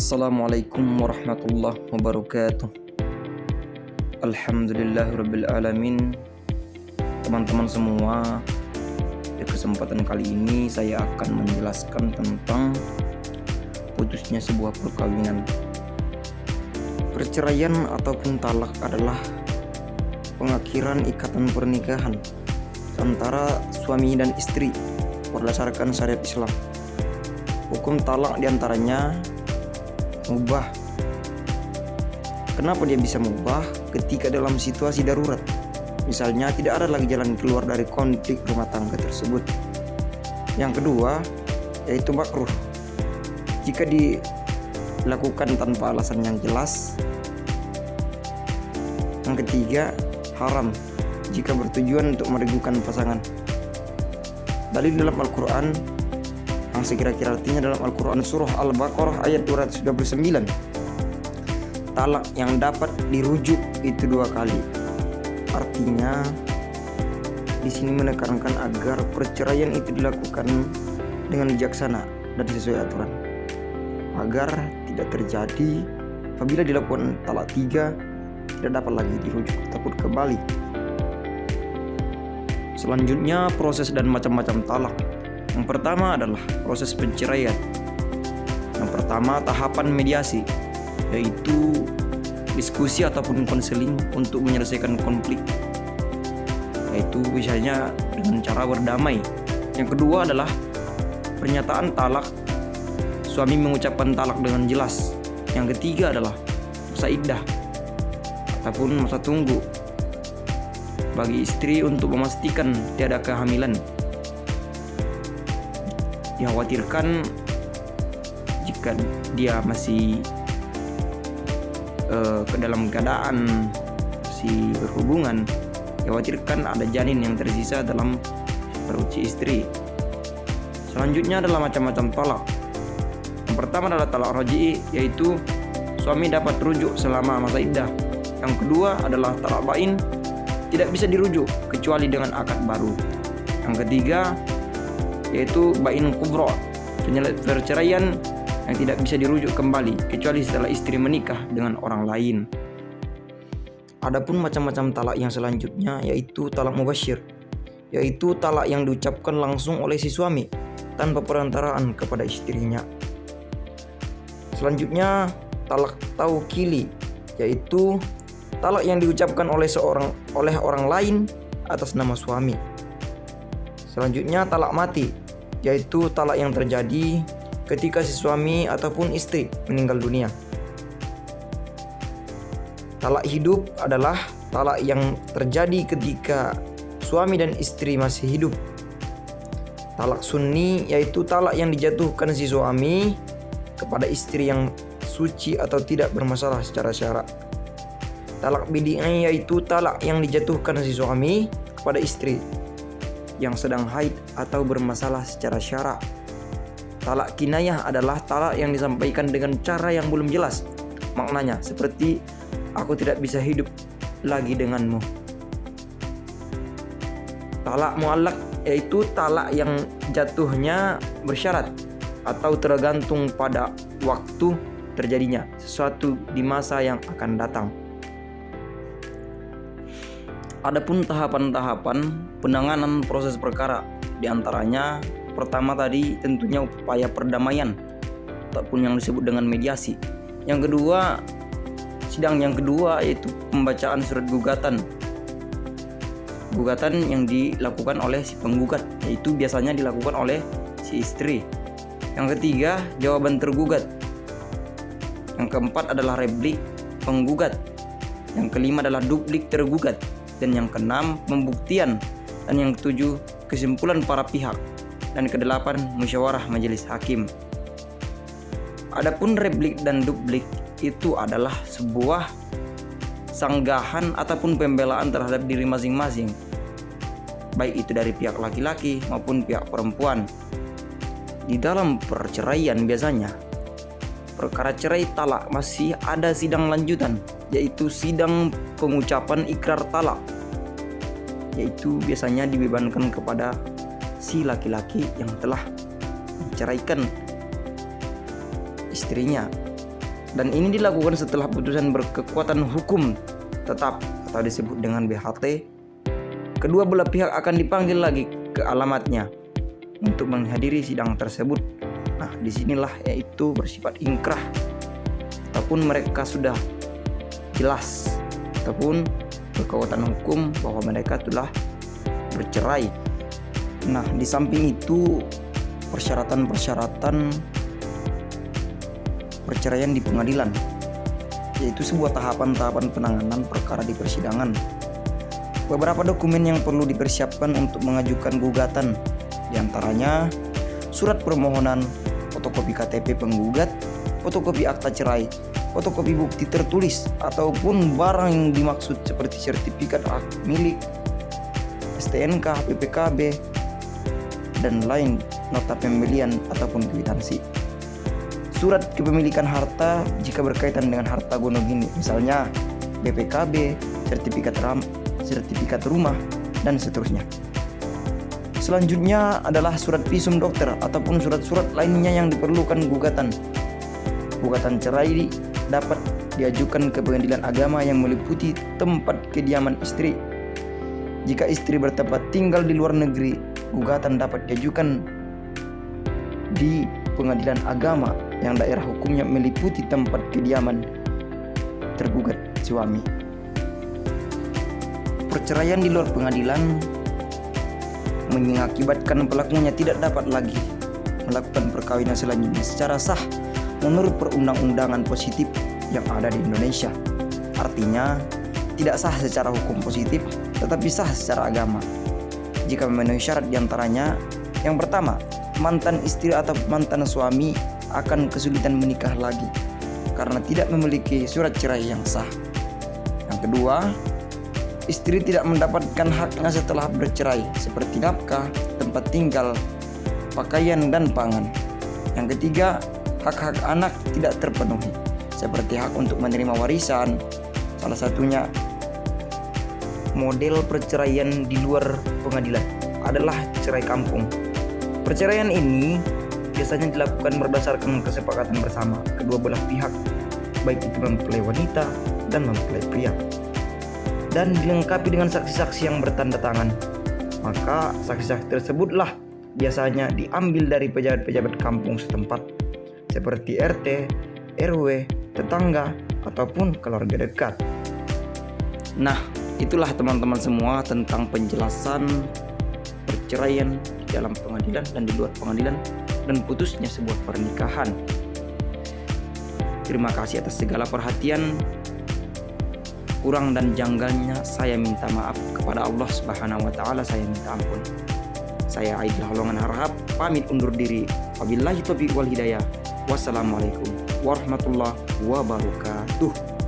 Assalamualaikum warahmatullahi wabarakatuh. Alhamdulillahirrabbilalamin. Teman-teman semua, di kesempatan kali ini saya akan menjelaskan tentang putusnya sebuah perkawinan. Perceraian ataupun talak adalah pengakhiran ikatan pernikahan antara suami dan istri berdasarkan syariat Islam. Hukum talak diantaranya mubah. Kenapa dia bisa mubah? Ketika dalam situasi darurat, misalnya tidak ada lagi jalan keluar dari konflik rumah tangga tersebut. Yang kedua yaitu makruh, jika dilakukan tanpa alasan yang jelas. Yang ketiga haram, jika bertujuan untuk meragukan pasangan. Dalil dalam Al-Quran yang sekira-kira artinya dalam Al-Quran surah Al-Baqarah ayat 229. Talak yang dapat dirujuk itu 2 kali. Artinya di sini menekankan agar perceraian itu dilakukan dengan bijaksana dan sesuai aturan, agar tidak terjadi apabila dilakukan talak 3 tidak dapat lagi dirujuk ataupun kembali. Selanjutnya proses dan macam-macam talak. Yang pertama adalah proses penceraian. Yang pertama tahapan mediasi, yaitu diskusi ataupun konseling untuk menyelesaikan konflik, yaitu biasanya dengan cara berdamai. Yang kedua adalah pernyataan talak, suami mengucapkan talak dengan jelas. Yang ketiga adalah masa iddah ataupun masa tunggu bagi istri untuk memastikan tiada kehamilan. Dikhawatirkan jika dia masih ke dalam keadaan masih berhubungan, dikhawatirkan ada janin yang tersisa dalam perut si istri. Selanjutnya adalah macam-macam talak. Yang pertama adalah talak raj'i, yaitu suami dapat rujuk selama masa iddah. Yang kedua adalah talak bain, tidak bisa dirujuk kecuali dengan akad baru. Yang ketiga yaitu bain kubra, perceraian yang tidak bisa dirujuk kembali kecuali setelah istri menikah dengan orang lain. Adapun macam-macam talak yang selanjutnya yaitu talak mubasyir, yaitu talak yang diucapkan langsung oleh si suami tanpa perantaraan kepada istrinya. Selanjutnya talak taukili, yaitu talak yang diucapkan oleh orang lain atas nama suami. Selanjutnya talak mati, yaitu talak yang terjadi ketika si suami ataupun istri meninggal dunia. Talak hidup adalah talak yang terjadi ketika suami dan istri masih hidup. Talak sunni yaitu talak yang dijatuhkan si suami kepada istri yang suci atau tidak bermasalah secara syara. Talak bid'i yaitu talak yang dijatuhkan si suami kepada istri yang sedang haid atau bermasalah secara syara. Talak kinayah adalah talak yang disampaikan dengan cara yang belum jelas maknanya, seperti aku tidak bisa hidup lagi denganmu. Talak muallaq yaitu talak yang jatuhnya bersyarat atau tergantung pada waktu terjadinya sesuatu di masa yang akan datang. Adapun tahapan-tahapan penanganan proses perkara, diantaranya pertama tadi tentunya upaya perdamaian ataupun yang disebut dengan mediasi. Yang kedua, sidang yang kedua yaitu pembacaan surat gugatan. Gugatan yang dilakukan oleh si penggugat, yaitu biasanya dilakukan oleh si istri. Yang ketiga, jawaban tergugat. Yang keempat adalah replik penggugat. Yang kelima adalah duplik tergugat. Dan yang keenam pembuktian, dan yang ketujuh kesimpulan para pihak, dan kedelapan musyawarah majelis hakim. Adapun replik dan duplik itu adalah sebuah sanggahan ataupun pembelaan terhadap diri masing-masing, baik itu dari pihak laki-laki maupun pihak perempuan. Di dalam perceraian biasanya perkara cerai talak masih ada sidang lanjutan, yaitu sidang pengucapan ikrar talak, yaitu biasanya dibebankan kepada si laki-laki yang telah menceraikan istrinya. Dan ini dilakukan setelah putusan berkekuatan hukum tetap atau disebut dengan BHT. Kedua belah pihak akan dipanggil lagi ke alamatnya untuk menghadiri sidang tersebut. Nah, disinilah yaitu bersifat ingkrah ataupun mereka sudah jelas ataupun berkekuatan hukum bahwa mereka telah bercerai. Nah, di samping itu persyaratan perceraian di pengadilan, yaitu sebuah tahapan-tahapan penanganan perkara di persidangan. Beberapa dokumen yang perlu dipersiapkan untuk mengajukan gugatan, diantaranya surat permohonan, fotokopi KTP penggugat, fotokopi akta cerai, fotokopi bukti tertulis ataupun barang yang dimaksud seperti sertifikat hak milik, STNK, PPKB, dan lain, nota pembelian ataupun kwitansi. Surat kepemilikan harta jika berkaitan dengan harta gonogini, misalnya BPKB, sertifikat rumah, dan seterusnya. Selanjutnya adalah surat visum dokter ataupun surat-surat lainnya yang diperlukan gugatan. Gugatan cerai dapat diajukan ke pengadilan agama yang meliputi tempat kediaman istri. Jika istri bertempat tinggal di luar negeri, gugatan dapat diajukan di pengadilan agama yang daerah hukumnya meliputi tempat kediaman tergugat suami. Perceraian di luar pengadilan mengakibatkan pelakunya tidak dapat lagi melakukan perkawinan selanjutnya secara sah menurut perundang-undangan positif yang ada di Indonesia. Artinya tidak sah secara hukum positif tetapi sah secara agama jika memenuhi syarat diantaranya. Yang pertama, mantan istri atau mantan suami akan kesulitan menikah lagi karena tidak memiliki surat cerai yang sah. Yang kedua, istri tidak mendapatkan haknya setelah bercerai seperti nafkah, tempat tinggal, pakaian, dan pangan. Yang ketiga, hak-hak anak tidak terpenuhi seperti hak untuk menerima warisan. Salah satunya model perceraian di luar pengadilan adalah cerai kampung. Perceraian ini biasanya dilakukan berdasarkan kesepakatan bersama kedua belah pihak, baik itu mempelai wanita dan mempelai pria, dan dilengkapi dengan saksi-saksi yang bertanda tangan. Maka saksi-saksi tersebutlah biasanya diambil dari pejabat-pejabat kampung setempat seperti RT, RW, tetangga, ataupun keluarga dekat. Nah, itulah teman-teman semua tentang penjelasan perceraian di dalam pengadilan dan di luar pengadilan dan putusnya sebuah pernikahan. Terima kasih atas segala perhatian. Kurang dan janggalnya saya minta maaf kepada Allah Subhanahu wa taala, saya minta ampun. Saya Aidil Halongan Harahap pamit undur diri. Wabillahi taufiq wal hidayah. Wassalamualaikum warahmatullahi wabarakatuh.